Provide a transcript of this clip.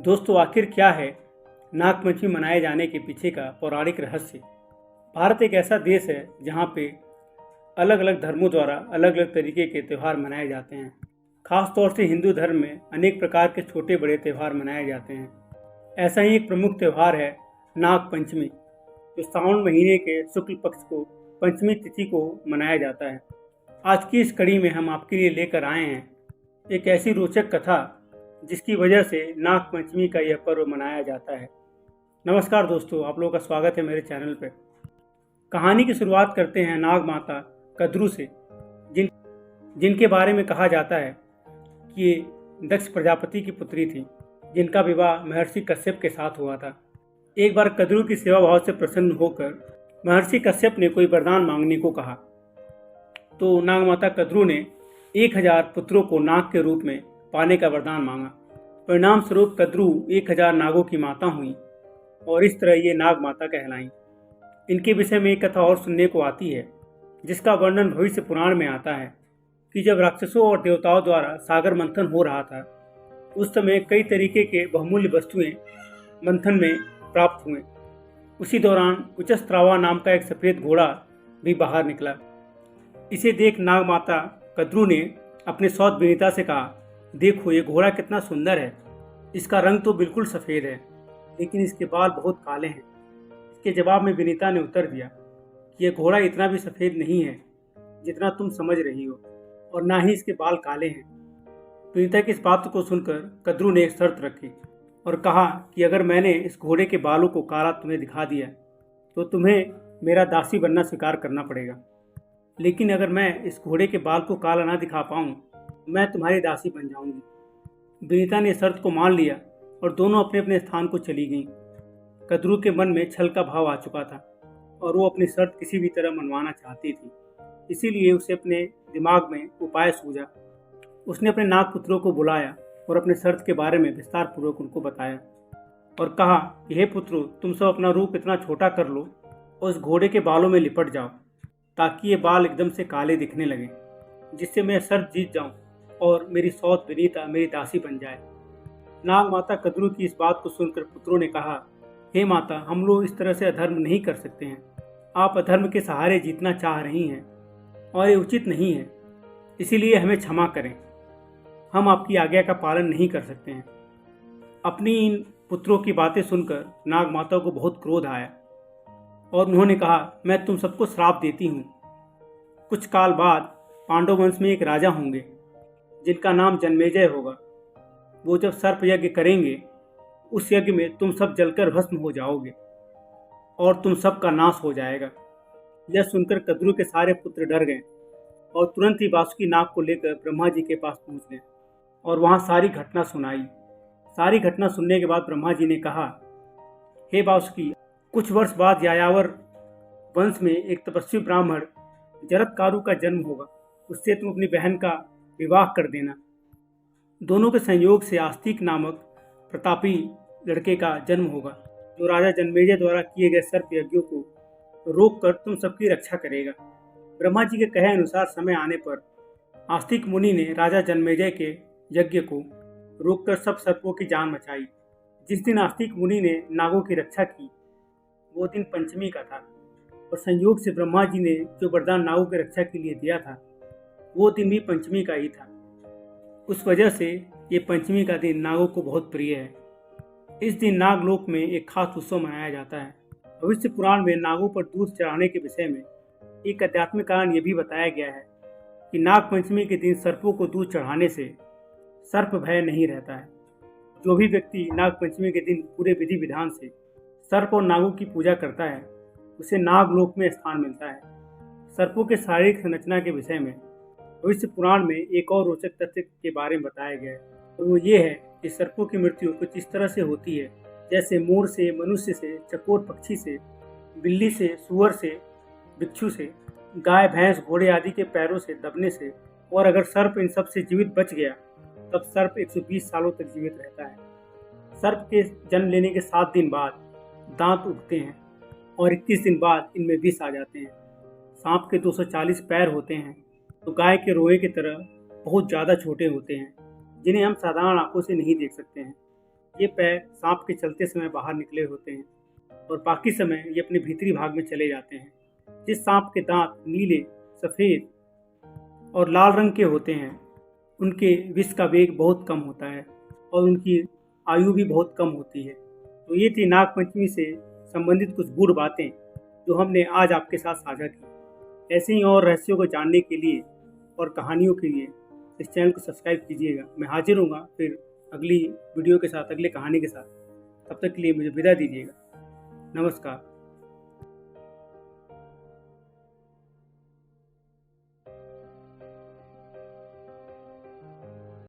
दोस्तों, आखिर क्या है नागपंचमी मनाए जाने के पीछे का पौराणिक रहस्य। भारत एक ऐसा देश है जहाँ पे अलग अलग धर्मों द्वारा अलग अलग तरीके के त्यौहार मनाए जाते हैं। खास तौर से हिंदू धर्म में अनेक प्रकार के छोटे बड़े त्यौहार मनाए जाते हैं। ऐसा ही एक प्रमुख त्यौहार है नागपंचमी, जो सावन महीने के शुक्ल पक्ष को पंचमी तिथि को मनाया जाता है। आज की इस कड़ी में हम आपके लिए लेकर आए हैं एक ऐसी रोचक कथा जिसकी वजह से नागपंचमी का यह पर्व मनाया जाता है। नमस्कार दोस्तों, आप लोगों का स्वागत है मेरे चैनल पे। कहानी की शुरुआत करते हैं नाग माता कद्रू से, जिनके बारे में कहा जाता है कि ये दक्ष प्रजापति की पुत्री थी, जिनका विवाह महर्षि कश्यप के साथ हुआ था। एक बार कद्रू की सेवा भाव से प्रसन्न होकर महर्षि कश्यप ने कोई वरदान मांगने को कहा, तो नाग माता कद्रू ने 1000 पुत्रों को नाग के रूप में पाने का वरदान मांगा। परिणाम स्वरूप कद्रू 1000 नागों की माता हुई और इस तरह ये नाग माता कहलाई। इनके विषय में एक कथा और सुनने को आती है, जिसका वर्णन भविष्य पुराण में आता है कि जब राक्षसों और देवताओं द्वारा सागर मंथन हो रहा था, उस समय कई तरीके के बहुमूल्य वस्तुएं मंथन में प्राप्त हुए। उसी दौरान उचस्त्रावा नाम का एक सफ़ेद घोड़ा भी बाहर निकला। इसे देख नाग माता कद्रू ने अपने सौत विनीता से कहा, देखो ये घोड़ा कितना सुंदर है। इसका रंग तो बिल्कुल सफ़ेद है, लेकिन इसके बाल बहुत काले हैं। इसके जवाब में विनीता ने उत्तर दिया कि यह घोड़ा इतना भी सफ़ेद नहीं है जितना तुम समझ रही हो, और ना ही इसके बाल काले हैं। विनीता की इस बात को सुनकर कद्रू ने एक शर्त रखी और कहा कि अगर मैंने इस घोड़े के बालों को काला तुम्हें दिखा दिया तो तुम्हें मेरा दासी बनना स्वीकार करना पड़ेगा, लेकिन अगर मैं इस घोड़े के बाल को काला ना दिखा पाऊँ मैं तुम्हारी दासी बन जाऊंगी। विनीता ने शर्त को मान लिया और दोनों अपने अपने स्थान को चली गईं। कद्रू के मन में छल का भाव आ चुका था और वो अपनी शर्त किसी भी तरह मनवाना चाहती थी, इसीलिए उसे अपने दिमाग में उपाय सूझा। उसने अपने नाग पुत्रों को बुलाया और अपने शर्त के बारे में विस्तार पूर्वक उनको बताया और कहा कि हे पुत्रों, तुम सब अपना रूप इतना छोटा कर लो और उस घोड़े के बालों में लिपट जाओ, ताकि ये बाल एकदम से काले दिखने लगे, जिससे मैं शर्त जीत जाऊं और मेरी सौत विनीता मेरी दासी बन जाए। नाग माता कद्रू की इस बात को सुनकर पुत्रों ने कहा, हे माता, हम लोग इस तरह से अधर्म नहीं कर सकते हैं। आप अधर्म के सहारे जीतना चाह रही हैं और ये उचित नहीं है, इसीलिए हमें क्षमा करें। हम आपकी आज्ञा का पालन नहीं कर सकते हैं। अपनी इन पुत्रों की बातें सुनकर नाग माता को बहुत क्रोध आया और उन्होंने कहा, मैं तुम सबको श्राप देती हूँ। कुछ काल बाद पांडव वंश में एक राजा होंगे जिनका नाम जन्मेजय होगा। वो जब सर्प यज्ञ करेंगे, उस यज्ञ में तुम सब जलकर भस्म हो जाओगे और तुम सब का नाश हो जाएगा। यह सुनकर कद्रू के सारे पुत्र डर गए और तुरंत ही वासुकी नाग को लेकर ब्रह्मा जी के पास पहुंच गए और वहां सारी घटना सुनाई। सारी घटना सुनने के बाद ब्रह्मा जी ने कहा, हे वासुकी, कुछ वर्ष बाद यायावर वंश में एक तपस्वी ब्राह्मण जरत्कारु का जन्म होगा। उससे तुम अपनी बहन का विवाह कर देना। दोनों के संयोग से आस्तिक नामक प्रतापी लड़के का जन्म होगा, जो राजा जन्मेजय द्वारा किए गए सर्प यज्ञों को रोककर तुम सबकी रक्षा करेगा। ब्रह्मा जी के कहे अनुसार समय आने पर आस्तिक मुनि ने राजा जन्मेजय के यज्ञ को रोककर सब सर्पों की जान बचाई। जिस दिन आस्तिक मुनि ने नागों की रक्षा की, वो दिन पंचमी का था और संयोग से ब्रह्मा जी ने जो वरदान नागों की रक्षा के लिए दिया था, वो दिन भी पंचमी का ही था। उस वजह से ये पंचमी का दिन नागों को बहुत प्रिय है। इस दिन नागलोक में एक खास उत्सव मनाया जाता है। भविष्य पुराण में नागों पर दूध चढ़ाने के विषय में एक आध्यात्मिक कारण ये भी बताया गया है कि नाग पंचमी के दिन सर्पों को दूध चढ़ाने से सर्प भय नहीं रहता है। जो भी व्यक्ति नाग पंचमी के दिन पूरे विधि विधान से सर्प और नागों की पूजा करता है, उसे नागलोक में स्थान मिलता है। सर्पों के शारीरिक संरचना के विषय में भविष्य पुराण में एक और रोचक तथ्य के बारे में बताया गया है, और वो ये है कि सर्पों की मृत्यु कुछ इस तरह से होती है जैसे मोर से, मनुष्य से, चकोर पक्षी से, बिल्ली से, सुअर से, बिच्छू से, गाय, भैंस, घोड़े आदि के पैरों से दबने से। और अगर सर्प इन सब से जीवित बच गया तब सर्प 120 सालों तक जीवित रहता है। सर्प के जन्म लेने के 7 दिन बाद दांत उगते हैं और 21 दिन बाद इनमें विष आ जाते हैं। सांप के 240 पैर होते हैं, तो गाय के रोए की तरह बहुत ज़्यादा छोटे होते हैं, जिन्हें हम साधारण आंखों से नहीं देख सकते हैं। ये पैर सांप के चलते समय बाहर निकले होते हैं और बाकी समय ये अपने भीतरी भाग में चले जाते हैं। जिस सांप के दांत नीले, सफ़ेद और लाल रंग के होते हैं, उनके विष का वेग बहुत कम होता है और उनकी आयु भी बहुत कम होती है। तो ये थी नागपंचमी से संबंधित कुछ गूढ़ बातें जो हमने आज आपके साथ साझा की। ऐसे ही और रहस्यों को जानने के लिए और कहानियों के लिए इस चैनल को सब्सक्राइब कीजिएगा। मैं हाजिर हूँगा फिर अगली वीडियो के साथ, अगली कहानी के साथ। तब तक के लिए मुझे विदा दीजिएगा। नमस्कार।